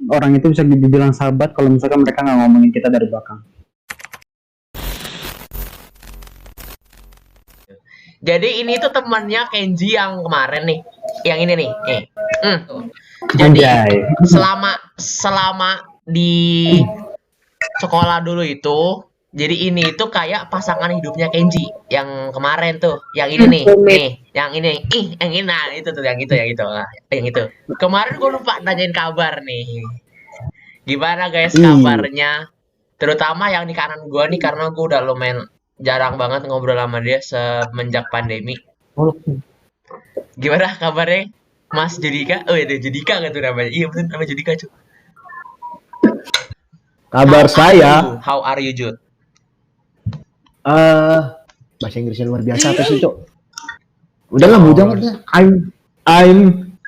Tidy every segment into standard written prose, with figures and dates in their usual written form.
orang itu bisa dibilang sahabat kalau misalkan mereka nggak ngomongin kita dari belakang. Jadi ini tuh temannya Kenji yang kemarin nih, yang ini nih. Jadi selama di sekolah dulu itu, jadi ini tuh kayak pasangan hidupnya Kenji yang kemarin tuh, yang ini nih, yang ini, nah itu tuh, yang itu, nah, yang itu. Kemarin gue lupa nanyain kabar nih. Gimana guys kabarnya? Terutama yang di kanan gue nih, karena gue udah lumayan jarang banget ngobrol sama dia semenjak pandemi. Gimana kabarnya Mas Judika? Oh ya, Judika gak tuh namanya? Iya bener, namanya Judika cuy. Kabar saya. How are you Jud? Bahasa Inggrisnya luar biasa apa sih, Cok? Udah lah, udah. I'm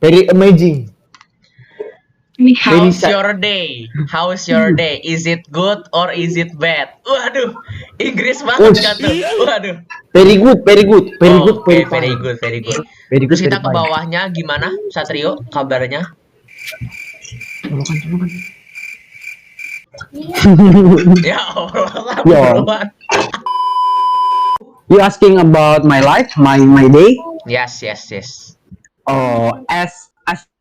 very amazing. How's your day? How's your day? Is it good or is it bad? Waduh, Inggris banget kan tuh. Waduh. Very good. Terus kita ke bawahnya gimana, Satrio? Kabarnya? Ya Allah. You asking about my life, my day? Yes. Oh, as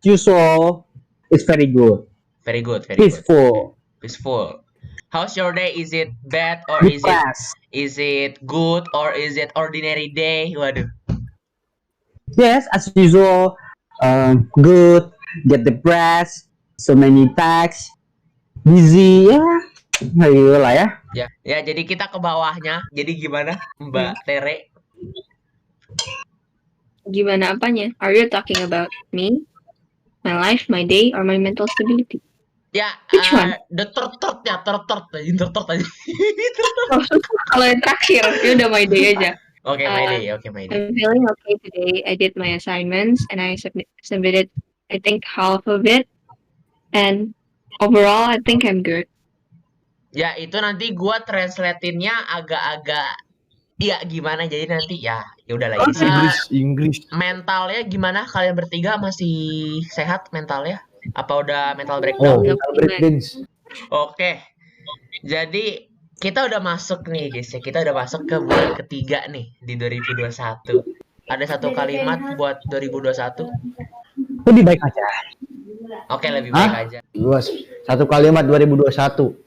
usual, it's very good. Very good. Peaceful. How's your day? Is it bad or is it good or is it ordinary day? Waduh. Yes, as usual, good. Get the press. So many tasks. Busy ya. Ayo lah ya. Ya, jadi kita ke bawahnya. Jadi gimana, Mbak Tere? Gimana apanya? Are you talking about me, my life, my day, or my mental stability? Ya, Which one? The third aja. Kalau yang terakhir, ya udah my day aja. Okay, my day. I'm feeling okay today. I did my assignments and I submitted, I think, half of it. And overall, I think I'm good. Ya, itu nanti gua translate-innya agak-agak gimana, jadi nanti ya udahlah ini. English. Mentalnya gimana? Kalian bertiga masih sehat mentalnya? Apa udah mental breakdown? Mental breakdown. Oke. Jadi kita udah masuk nih guys ya. Kita udah masuk ke bulan ketiga nih di 2021. Ada satu kalimat buat 2021. Lebih baik aja. Oke, lebih baik aja. Satu kalimat 2021.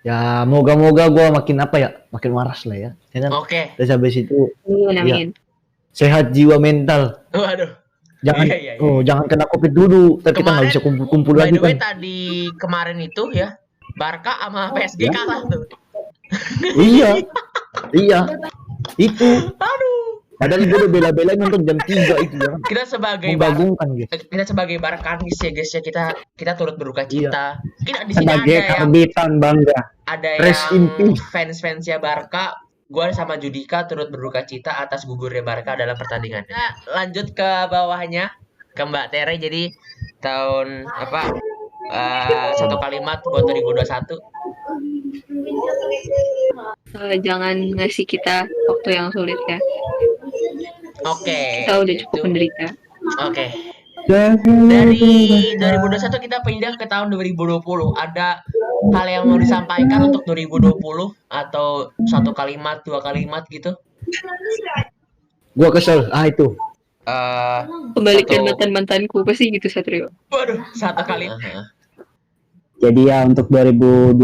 Ya, moga-moga gue makin waras lah ya. Oke. Terus habis itu Amin. Sehat jiwa mental. Waduh. Jangan kena COVID dulu. Kita nggak bisa kumpul-kumpul lagi kan. By the way, tadi kemarin itu ya, Barca sama PSG kalah tuh. Iya. Itu. Aduh. Padahal gue udah bela-belain nonton jam 3 itu ya. Kita sebagai Barkanis ya guys ya, kita turut berduka cita. Kita di sini sebagai karbitan bangga. Ada yang fans-fansnya Barca. Gue sama Judika turut berduka cita atas gugurnya Barca dalam pertandingan. Nah, lanjut ke bawahnya ke Mbak Tere. Jadi tahun satu kalimat buat 2021. Jangan ngasih kita waktu yang sulit ya. Oke. Kita udah cukup menderita. Oke. Dari 2021 kita pindah ke tahun 2020. Ada hal yang mau disampaikan untuk 2020 atau satu kalimat, dua kalimat gitu? Gua kesel. Itu. Kembalikan mantan-mantanku pasti gitu, Satrio. Waduh, satu kali. Jadi ya untuk 2020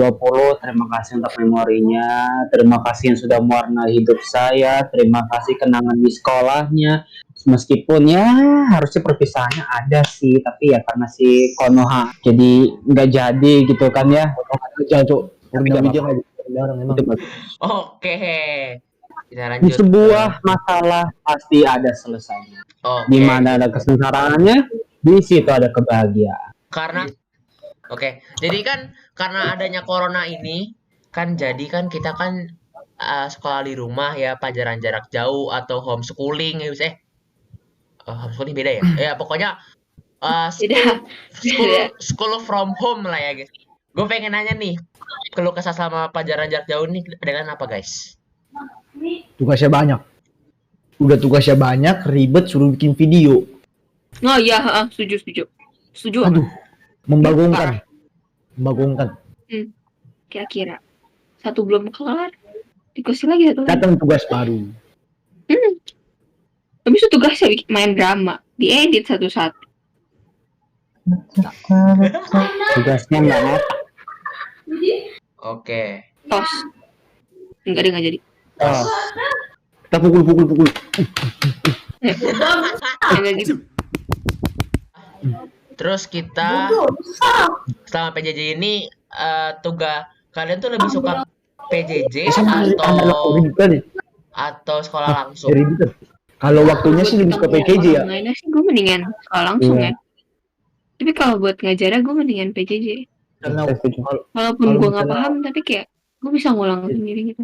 terima kasih untuk memorinya, terima kasih yang sudah mewarnai hidup saya, terima kasih kenangan di sekolahnya. Meskipun ya harusnya perpisahannya ada sih, tapi ya karena si Konoha jadi nggak jadi gitu kan ya. Oke. Kita lanjut. Di sebuah masalah pasti ada selesainya. Di mana ada kesengsaraannya, di situ ada kebahagiaan. Jadi kan karena adanya corona ini kan, jadi kan kita kan sekolah di rumah ya, pelajaran jarak jauh atau homeschooling ya, homeschooling beda ya. Ya pokoknya school from home lah ya guys. Gue pengen nanya nih, keluh kesah sama pelajaran jarak jauh nih dengan apa guys? Tugasnya banyak. Udah tugasnya banyak, ribet, suruh bikin video. Oh iya, setuju. Setuju. Aduh, membagongkan. Membagongkan. Kira-kira. Satu belum kelar. Dikasih lagi satu lagi. Datang tugas baru. Habis itu tugasnya main drama. Diedit satu-satu. Tugasnya nggak ngotak. Oke. Tos. Enggak jadi. Oh, Kita pukul. Enggak gitu. Terus kita selama PJJ ini tugas kalian tuh lebih suka PJJ atau sekolah langsung? Kalau waktunya sih lebih suka PKJ ya. Mainnya sih gue mendingan sekolah langsung Iya. ya. Tapi kalau buat ngajarnya gue mendingan PJJ. Karena Saya setuju. Walaupun Kalau gue nggak misalnya- paham, tapi kayak gue bisa ngulang sendiri gitu.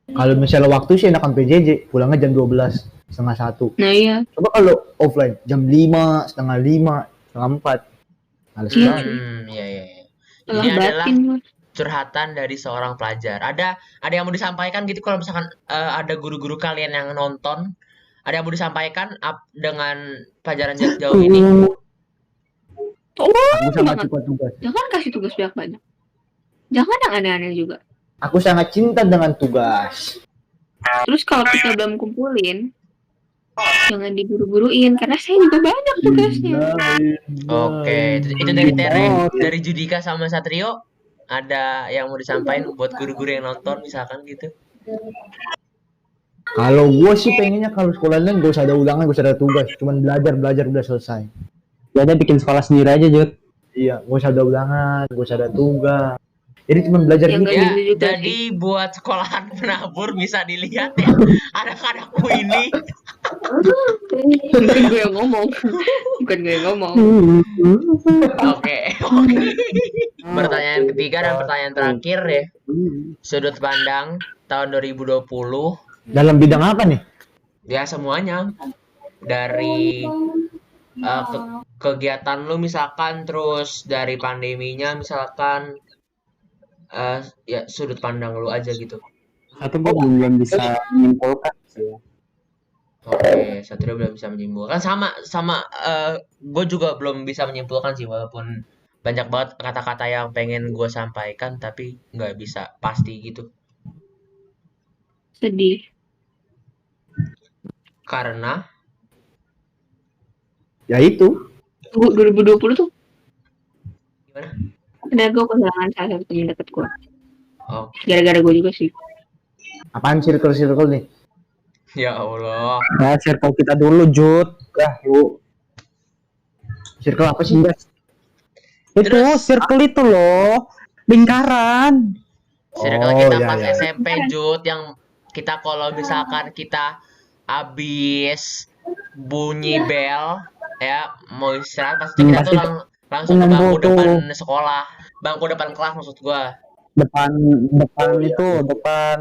kalau misalnya waktu sih enakan PJJ, pulangnya jam 12, setengah 1. Nah iya, Coba kalau offline jam 5, setengah 5, setengah 4. Males Iya. banget. Iya. telah Ini adalah batin gue. curhatan dari seorang pelajar. Ada yang mau disampaikan gitu kalau misalkan ada guru-guru kalian yang nonton, ada yang mau disampaikan dengan pelajaran jarak jauh ini? Tolong Aku sangat banget. suka tugas. Jangan kasih tugas banyak-banyak. Jangan yang aneh-aneh juga. Aku sangat cinta dengan tugas. Terus kalau kita belum kumpulin, jangan diburu-buruin karena saya juga banyak tugasnya. Oke, itu dari Tere, dari Judika sama Satrio. Ada yang mau disampaikan buat guru-guru yang nonton misalkan gitu? Kalau gue sih pengennya kalau sekolah lain gak usah ada ulangan, gak usah ada tugas, cuman belajar udah selesai. Ya udah bikin sekolah sendiri aja, Jud. Iya, gak usah ada ulangan, gak usah ada tugas. Jadi cuma belajar Yang gitu. Kayak Ya, gitu juga jadi buat sekolahan penabur bisa dilihat ya anak-anakku ini. Bukan gue yang ngomong. Bukan gue yang ngomong. Oke. Pertanyaan ketiga dan pertanyaan terakhir ya. Sudut pandang tahun 2020 Dalam bidang apa nih? ya semuanya dari kegiatan lu misalkan, terus dari pandeminya misalkan, ya sudut pandang lu aja gitu. Satu gue belum bisa menyimpulkan sih ya. Oke, Satrio belum bisa menyimpulkan. Sama gue juga belum bisa menyimpulkan sih, walaupun banyak banget kata-kata yang pengen gue sampaikan tapi nggak bisa pasti gitu. Sedih. Karena Ya itu. 2020 tuh gimana? karena gue kehilangan salah satu teman dekat gue. Oh, Gara-gara gue juga sih. Apaan circle nih? ya Allah. Ya, circle kita dulu, Jud. Lu. Circle apa sih? Itu circle itu loh. Lingkaran. Circle Oh, kita ya, pas ya. SMP, Jud, yang kita kalau misalkan kita habis bunyi bel ya mau istirahat pasti kita tuh langsung ke bangku depan sekolah, bangku depan kelas maksud gua. Depan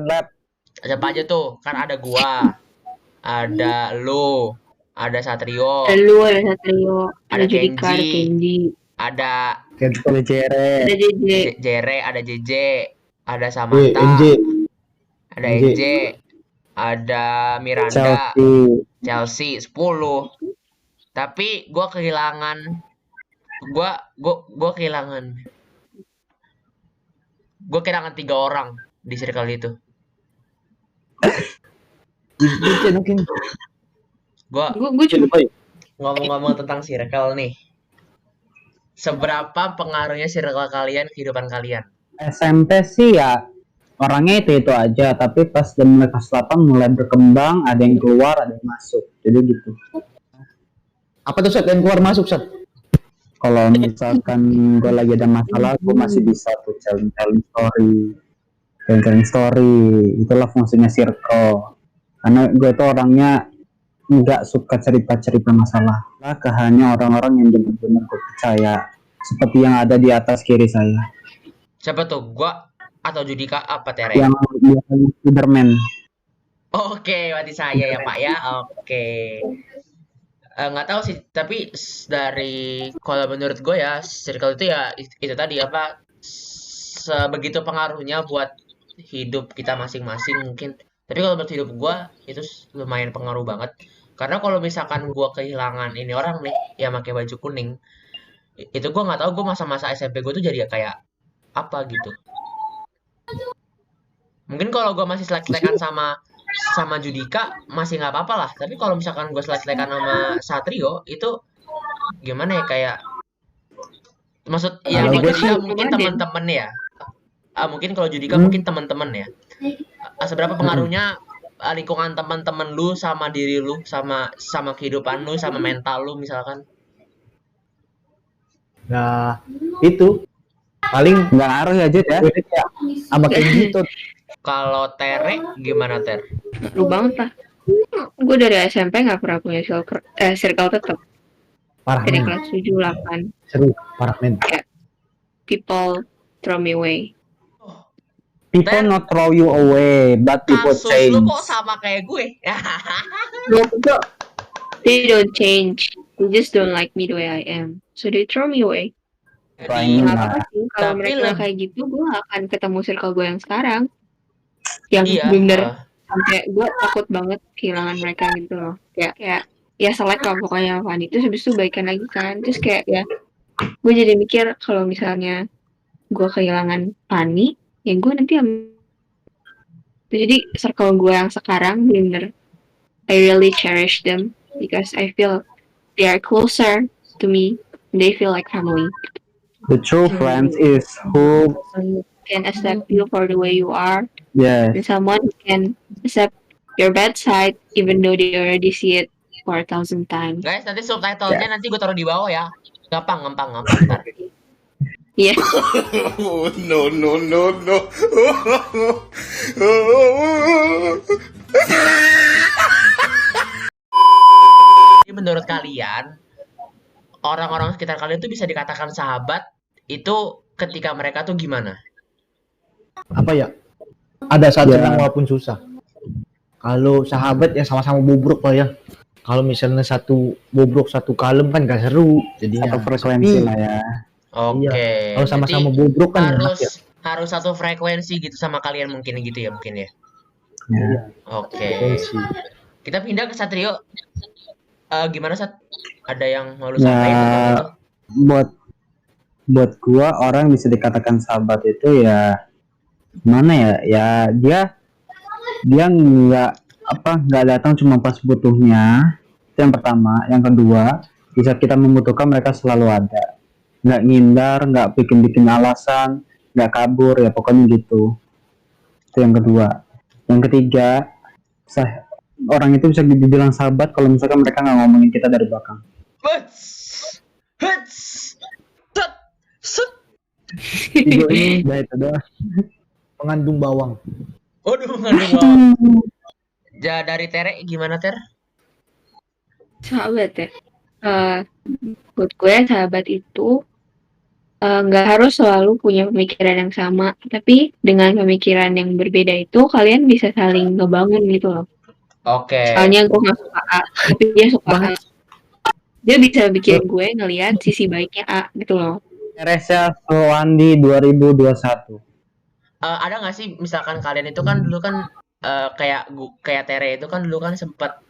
lab. Siapa aja tuh? Kan ada gua, ada lu, ada Satrio, Ada lu, ada Satrio, ada Ada Judika, ada Kenji. Kenji, ada Ada Jere. ada JJ. Jere, ada JJ, ada NJ. Samantha, ada NJ. NJ, ada Miranda, Chelsea 10. Tapi gua kehilangan gue kehilangan 3 orang di circle itu. Mungkin. Gue Gue cuma ngomong-ngomong tentang circle nih. Seberapa pengaruhnya circle kalian ke kehidupan kalian? SMP sih ya orangnya itu aja, tapi pas udah mulai kelas 8 mulai berkembang, ada yang keluar, ada yang masuk. Jadi gitu. Apa tuh Sat yang keluar masuk Sat? Kalau misalkan gue lagi ada masalah, gue masih bisa tuh telling story. Itulah fungsinya circle. Karena gue tuh orangnya nggak suka cerita masalah. Lah ke hanya orang-orang yang benar-benar gue percaya, seperti yang ada di atas kiri saya. Siapa tuh? Gua atau Judika apa Tere? Yang biasanya Spiderman. Oke, berarti saya ya Pak ya. Oke. Nggak tahu sih, tapi dari kalau menurut gue ya circle itu ya itu tadi apa sebegitu pengaruhnya buat hidup kita masing-masing mungkin. Tapi kalau buat hidup gue itu lumayan pengaruh banget Karena kalau misalkan gua kehilangan ini orang nih yang pakai baju kuning, itu gua nggak tahu gua masa-masa SMP gua tuh jadi kayak apa gitu. Mungkin kalau gua masih selek-selekan sama Judika masih nggak apa-apa lah. Tapi kalau misalkan gua selek-selekan sama Satrio itu gimana ya kayak maksud ya Kalau kalau gue Judika sih- mungkin teman-teman ya. Mungkin kalau Judika mungkin teman-teman ya. Seberapa pengaruhnya lingkungan teman-teman lu sama diri lu sama kehidupan lu sama mental lu misalkan? Nah, itu paling Nggak ngaruh ya Jud ya. gue kayak sama Kenji tuh Kalau Tere gimana Ter? Seru banget lah. Gue dari SMP nggak pernah punya circle tetap. parah Dari men. kelas 7, 8. Seru, parah men. People throw me away. People Ter- not throw you away, but people Kasus change. lu kok sama kayak gue? No, they don't change. They just don't like me the way I am. So they throw me away. Fine. Nggak Nah. apa-apa sih. Kalau Tapi mereka lebih- kayak gitu, gue gak akan ketemu circle gue yang sekarang. Yang Iya. bener sampai gue takut banget kehilangan mereka gitu loh. Kayak ya selek lah pokoknya Fanny. Terus habis itu baikan lagi kan. Terus kayak ya gue jadi mikir kalau misalnya gue kehilangan Fanny, ya gue nanti jadi circle gue yang sekarang bener I really cherish them because I feel they are closer to me. They feel like family. The true friends is who, Someone can accept you for the way you are, yes, and someone who can accept your bad side even though they already see it for 1,000 times. Guys, nanti subtitlenya nanti gue taruh di bawah ya. Gampang ntar. Iya. Oh, no, no, no, no. Jadi menurut kalian orang-orang sekitar kalian tuh bisa dikatakan sahabat itu ketika mereka tuh gimana? Apa ya? Ada saat Ya. senang walaupun susah. Kalau sahabat ya sama-sama bobrok lah ya. Kalau misalnya satu bobrok satu kalem kan gak seru jadinya. satu frekuensi Tapi, lah ya. Oke. Kalau sama-sama Jadi bobrok kan enak harus ya. harus satu frekuensi gitu sama kalian mungkin gitu ya mungkin ya. Ya. Oke. Frekuensi. Kita pindah ke Satrio. Gimana Sat? Ada yang mau lu Ya. sampaikan tentang itu? Buat gua orang bisa dikatakan sahabat itu ya mana ya? Ya dia nggak datang cuma pas butuhnya. Itu yang pertama. Yang kedua, di saat kita membutuhkan mereka selalu ada. Nggak ngindar, nggak bikin alasan, nggak kabur ya pokoknya gitu. Itu yang kedua. Yang ketiga, orang itu bisa dibilang sahabat kalau misalkan mereka nggak ngomongin kita dari belakang. Huts! Huts! Set! Set! Video ini udah itu doang. Mengandung bawang. Waduh, mengandung bawang. Dari Tere gimana Ter? Sahabat ya. Buat gue sahabat itu nggak harus selalu punya pemikiran yang sama, tapi dengan pemikiran yang berbeda itu kalian bisa saling ngebangun gitu loh. Oke. Soalnya gue nggak suka A, tapi dia suka A. Dia bisa bikin gue ngelihat sisi baiknya A gitu loh. Teresa Suwandi 2021. Ada nggak sih misalkan kalian itu kan dulu kan kayak Tere itu kan dulu kan sempat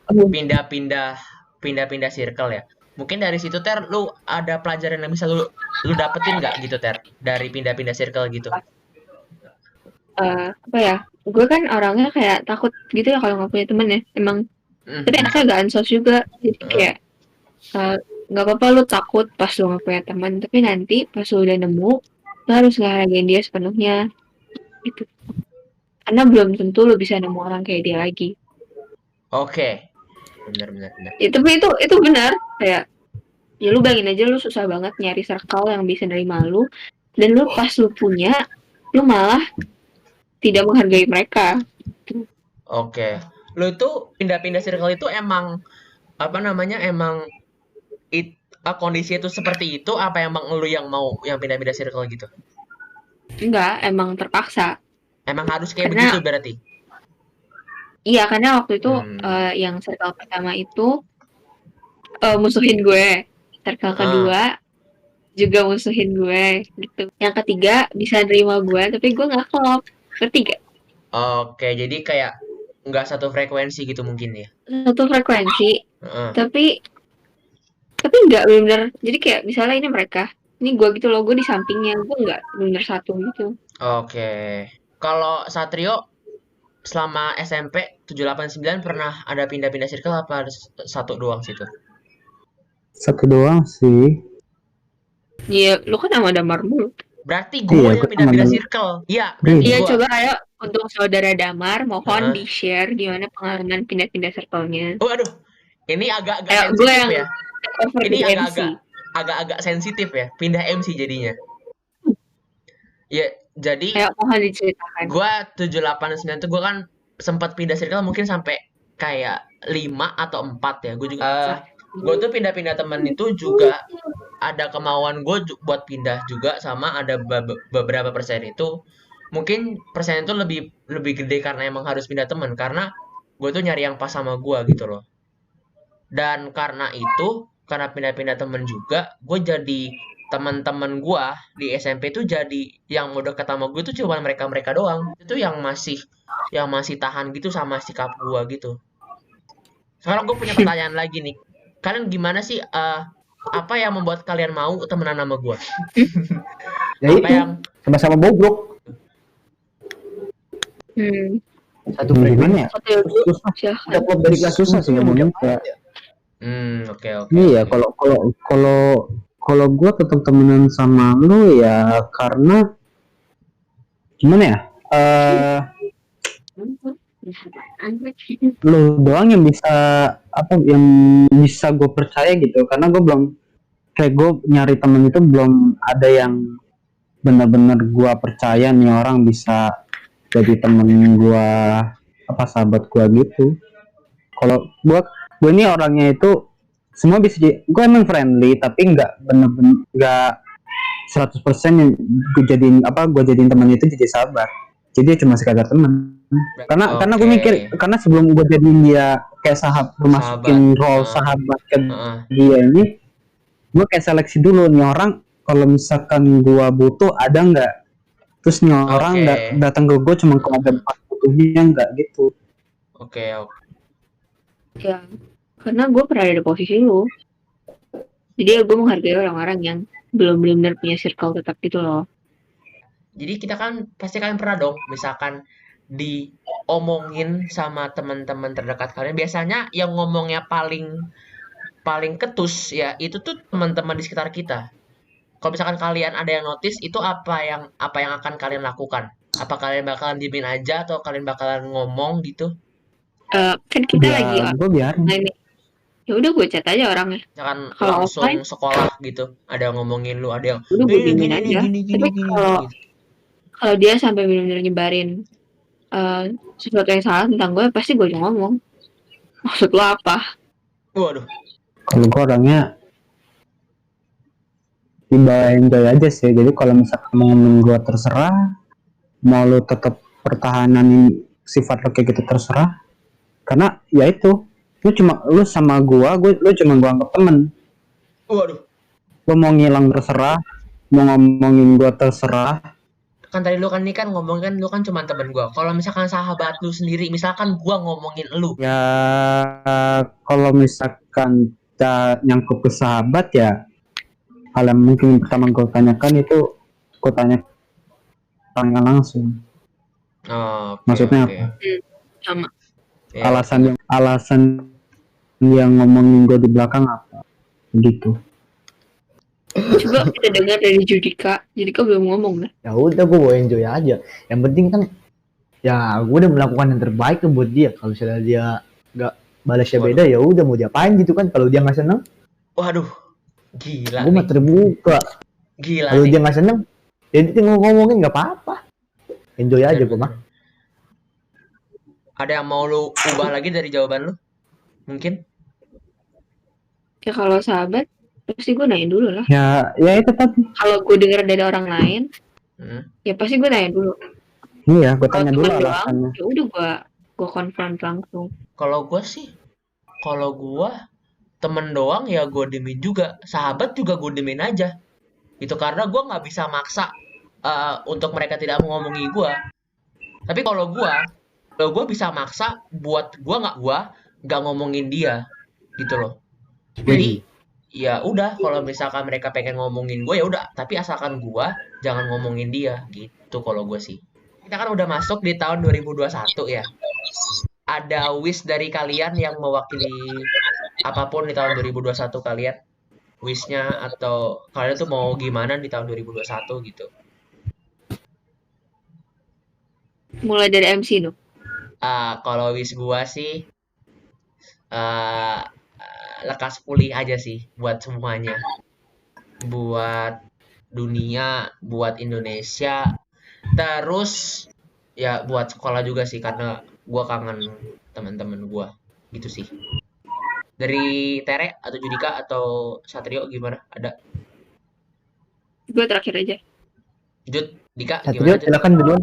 pindah-pindah circle ya. Mungkin dari situ Ter lu ada pelajaran yang bisa lu dapetin nggak gitu Ter dari pindah-pindah circle gitu? Apa ya? Gue kan orangnya kayak takut gitu ya kalau nggak punya temen ya. Emang tapi anaknya agak ansos juga. Jadi kayak nggak apa-apa lu takut pas lu nggak punya teman, tapi nanti pas lu udah nemu, lu harus ngehargain dia sepenuhnya gitu. Karena belum tentu lu bisa nemu orang kayak dia lagi. Oke. Benar. Ya, tapi itu benar kayak ya lu bayangin aja lu susah banget nyari circle yang bisa nerima lu, dan lu pas lu punya lu malah tidak menghargai mereka. Oke. Lu tuh pindah-pindah circle itu emang apa namanya emang kondisi itu seperti itu apa emang lu yang mau yang pindah-pindah circle gitu? Enggak, emang terpaksa. Emang harus kayak Karena- begitu berarti? Iya, karena waktu itu yang circle pertama itu musuhin gue. Circle kedua juga musuhin gue gitu. Yang ketiga bisa nerima gue, tapi gue nggak klop. Ketiga, Oke, jadi kayak nggak satu frekuensi gitu mungkin ya? satu frekuensi, Heeh. Tapi nggak benar-benar, jadi kayak misalnya ini mereka, ini gue gitu loh, gue di sampingnya, gue nggak benar satu gitu. Oke. Kalau Satrio selama SMP 789 pernah ada pindah-pindah circle apa ada satu doang situ? Satu doang sih. Iya, lu kan sama Damar mulu. Berarti Iya, gue yang gua pindah-pindah temen. circle. Iya, berarti Iya, gue. coba ayo untuk saudara Damar, mohon Heeh. di-share gimana pengalaman pindah-pindah circle-nya. Waduh, ini agak-agak Ayo, gue sensitif yang ya. take over Ini di MC. agak-agak sensitif ya. Pindah MC jadinya. Ya, jadi Ayo, mohon diceritakan. gue 789 tuh gue kan sempat pindah circle mungkin sampai kayak 5 atau 4 ya. Gue juga gue tuh pindah-pindah teman itu juga ada kemauan gue buat pindah juga, sama ada beberapa persen itu mungkin persen itu lebih gede karena emang harus pindah teman, karena gue tuh nyari yang pas sama gue gitu loh. Dan karena itu, karena pindah-pindah temen juga, gue jadi teman-teman gue di SMP tuh jadi yang mau deket sama gue tuh cuma mereka-mereka doang. Itu yang masih tahan gitu sama sikap gue gitu. Sekarang gue punya pertanyaan lagi nih. Kalian gimana sih apa yang membuat kalian mau temenan sama gue? Ya Apa itu, yang sama-sama bobrok. Satu Gimana frekuensi. ya? Satu ya, dulu. Susah. Silahkan. Ada klub dari kelas Susah sih ngomongin kayak. oke. Iya, kalau gue tetap temenan sama lu ya karena gimana ya? Lu doang yang bisa gue percaya gitu, karena gue belum, kayak gue nyari temen itu belum ada yang benar-benar gue percaya nih orang bisa jadi temen gue, apa sahabat gue gitu. Kalau gue ini orangnya itu semua bisa, gue emang friendly tapi nggak bener-bener nggak 100% yang gue jadiin temen itu jadi sahabat, jadi cuma sekadar temen. Karena gue mikir, karena sebelum gue jadiin dia kayak masukin role sahabat ke dia ini, gue kayak seleksi dulu nih orang, kalau misalkan gue butuh ada nggak, terus nih orang datang ke gue cuma kalau ada butuhnya nggak gitu. Oke. Ya, karena gue pernah ada di posisi lu, jadi gue menghargai orang-orang yang belum benar punya circle tetap gitu loh. Jadi kita kan pasti kalian pernah dong, misalkan diomongin sama teman-teman terdekat kalian, biasanya yang ngomongnya paling ketus ya itu tuh teman-teman di sekitar kita. Kalau misalkan kalian ada yang notice, itu apa yang akan kalian lakukan? Apa kalian bakalan diemin aja atau kalian bakalan ngomong gitu? Kan kita lagi gue biarin. Ya udah gue chat aja orangnya. Misalkan kalau langsung offline, sekolah gitu, ada yang ngomongin lu, ada yang udah gue diemin aja. Tapi kalau dia sampai benar-benar nyebarin sesuatu yang salah tentang gue, pasti gue juga ngomong. Maksud lo apa? Waduh. Kalau gue orangnya enjoy aja sih. Jadi kalau misalkan mau ngomong gue terserah, mau lu tetap pertahanan sifat lo kayak gitu terserah. Karena ya itu, lu sama lu cuma gua anggap temen. Waduh. Lu mau ngilang terserah, mau ngomongin gua terserah. Kan tadi lu kan ngomong kan lu kan cuma temen gua. Kalau misalkan sahabat lu sendiri, misalkan gua ngomongin lu. Ya kalau misalkan nyangkut ke sahabat ya, hal yang mungkin pertama gua tanyakan itu gua tanya langsung. Maksudnya apa? Sama. Ya, alasan yang ngomongin gue di belakang apa gitu. Coba kita dengar dari Judika belum ngomong lah. Ya udah, gue mau enjoy aja. Yang penting kan ya gue udah melakukan yang terbaik buat dia. Kalau misalnya dia nggak balasnya beda, ya udah mau diapain gitu kan. Kalau dia nggak seneng, waduh, gila. Gue mah terbuka. Gila. Kalau dia nggak seneng, ya dia ngomongin nggak apa-apa. Enjoy aja gue mah. Ada yang mau lu ubah lagi dari jawaban lu? Mungkin? Ya kalau sahabat, pasti gue nanya dulu lah. Ya itu tadi. Kalau gue denger dari orang lain, ya pasti gue nanya dulu. Iya, gue tanya dulu alasannya. Ya udah gue konfront langsung. Kalau gue temen doang ya gue diemin juga. Sahabat juga gue diemin aja. Itu karena gue nggak bisa maksa untuk mereka tidak mengomongi gue. Tapi kalau gue bisa maksa buat gue nggak ngomongin dia. gitu loh. Jadi ya udah, kalau misalkan mereka pengen ngomongin gue ya udah, tapi asalkan gue jangan ngomongin dia gitu kalau gue sih. Kita kan udah masuk di tahun 2021 ya. Ada wish dari kalian yang mewakili apapun di tahun 2021 kalian? Wish-nya atau kalian tuh mau gimana di tahun 2021 gitu? Mulai dari MC dong. Kalau wish gua sih lekas pulih aja sih buat semuanya. Buat dunia, buat Indonesia, terus ya buat sekolah juga sih, karena gua kangen teman-teman gua gitu sih. Dari Tere atau Judika atau Satrio gimana? Ada? Gue terakhir aja. Jud, Dika Satrio gimana? Jud? silakan duluan.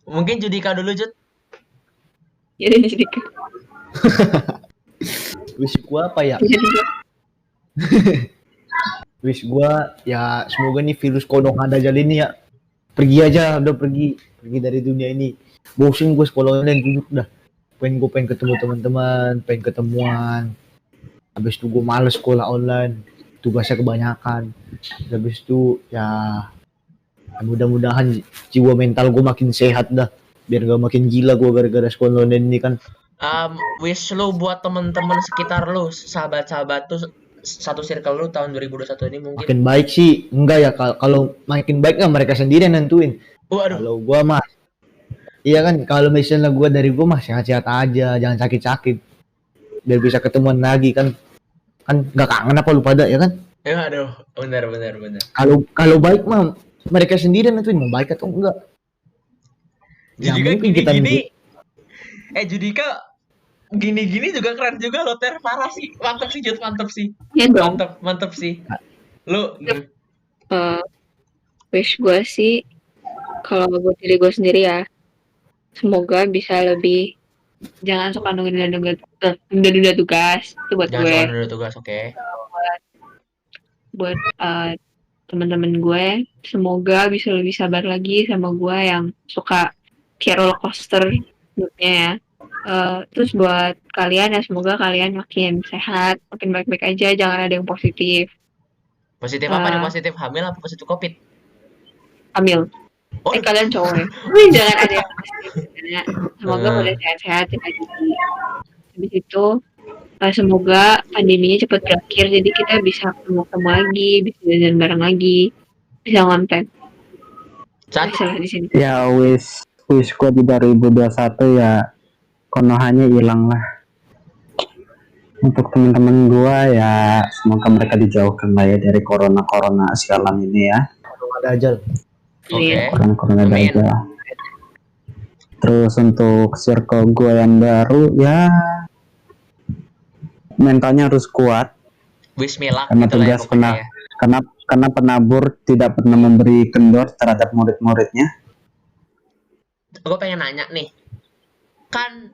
Mungkin Judika dulu, Jud. Jadi sedikit. Wish gua apa ya? Wish gua ya semoga nih virus kodong ada jalan ini ya pergi aja, udah pergi dari dunia ini. Bosen gue sekolah online duduk dah. Pengen ketemu teman-teman, pengen ketemuan. Habis itu gue males sekolah online, tugasnya kebanyakan. Habis itu ya mudah-mudahan jiwa mental gue makin sehat dah, biar gak makin gila gue gara-gara sekolah online ini kan. Wish lu buat temen-temen sekitar lu, sahabat-sahabat tuh, satu circle lu tahun 2021 ini mungkin. Makin baik sih, enggak ya, kalau makin baik kan mereka sendiri yang nentuin. Waduh. Kalau gua mah iya kan, kalau misalnya gua dari gua mah sehat-sehat aja, jangan sakit-sakit. Biar bisa ketemuan lagi kan nggak kangen apa lu pada ya kan? Aduh, benar. Kalau baik mah mereka sendiri nentuin mau baik atau enggak. Ya, Judika mungkin kita gini-gini. Judika gini-gini juga keren juga lo, Ter. Parah sih. Mantep sih, Jud. Mantep sih. Ya dong. Mantep sih. Lu Wish gue sih, kalau buat diri gue sendiri ya, semoga bisa lebih jangan suka nunda tugas. Itu buat jangan gue. suka nunda tugas, oke. Buat teman-teman gue, semoga bisa lebih sabar lagi sama gue yang suka kayak roller coaster hidupnya ya. Terus buat kalian ya, semoga kalian makin sehat, makin baik-baik aja, jangan ada yang positif. Positif apa nih? Positif hamil apa positif COVID? Hamil. Oh, Kalian cowok ya. Jangan ada yang positif. Semoga pada sehat-sehat ya. Habis itu semoga pandeminya cepat berakhir, jadi kita bisa ketemu lagi, bisa jalan bareng lagi, bisa ngonten. Salah di sini. Ya wish gua di 2021 ya konohanya hilang lah. Untuk teman-teman gua ya semoga mereka dijauhkan lah ya dari corona sialan ini ya. Ada aja. Oke. Corona aja. Terus untuk circle gua yang baru ya mentalnya harus kuat. Bismillah. Karena tugas ya. karena penabur tidak pernah memberi kendor terhadap murid-muridnya. Gue pengen nanya nih, kan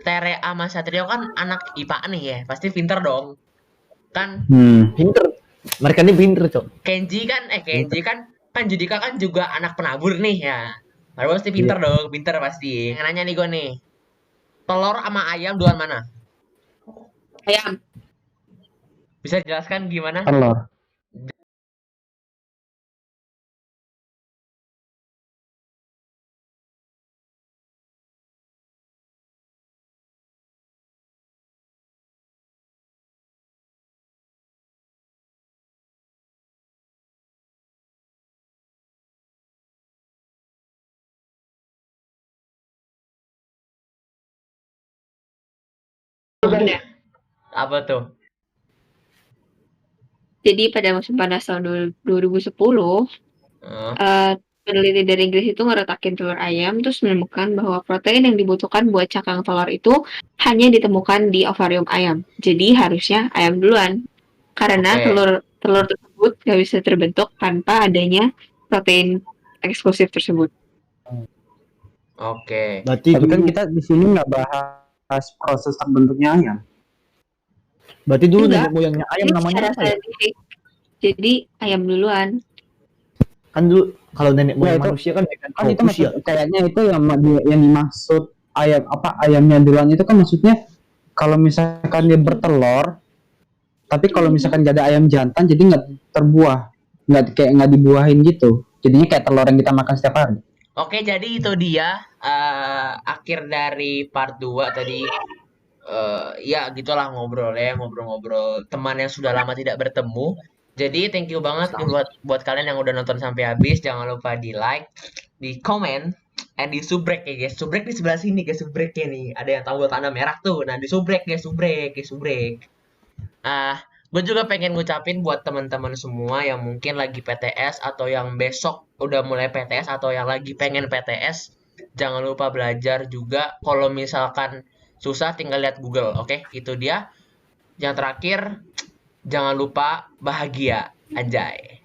Tere sama Satrio kan anak IPA nih ya, pasti pinter dong. Kan? Pinter. Mereka ini pinter, Cok. Kenji kan Judika kan juga anak penabur nih ya. Baru pasti pinter dong, pinter pasti. Yang nanya nih gue nih, telur sama ayam duluan mana? Ayam. Bisa jelaskan gimana? Telur. Apa tuh? Jadi pada musim panas tahun 2010, peneliti dari Inggris itu ngeretakin telur ayam, terus menemukan bahwa protein yang dibutuhkan buat cakang telur itu hanya ditemukan di ovarium ayam. Jadi harusnya ayam duluan, karena telur tersebut nggak bisa terbentuk tanpa adanya protein eksklusif tersebut. Oke. Tapi kan kita di sini nggak bahas proses terbentuknya ayam. Berarti dulu nenek moyangnya ayam namanya apa ya? Jadi ayam duluan. Kan dulu kalau nenek moyang manusia kan itu kayaknya itu yang dimaksud ayamnya duluan itu kan maksudnya kalau misalkan dia bertelur, tapi kalau misalkan gak ada ayam jantan jadi nggak terbuah, nggak dibuahin gitu. Jadinya kayak telur yang kita makan setiap hari. Oke, jadi itu dia akhir dari part 2 tadi. Ya gitulah ngobrol-ngobrol teman yang sudah lama tidak bertemu. Jadi thank you banget nih buat kalian yang udah nonton sampai habis. Jangan lupa di like, di komen, and di subrek ya guys. Subrek di sebelah sini guys, subreknya nih. Ada yang tombol tanda merah tuh. Nah di subrek guys, subrek. Gue juga pengen ngucapin buat teman-teman semua yang mungkin lagi PTS atau yang besok udah mulai PTS atau yang lagi pengen PTS, jangan lupa belajar juga. Kalau misalkan susah tinggal lihat Google, oke? Itu dia. Yang terakhir, jangan lupa bahagia, anjay.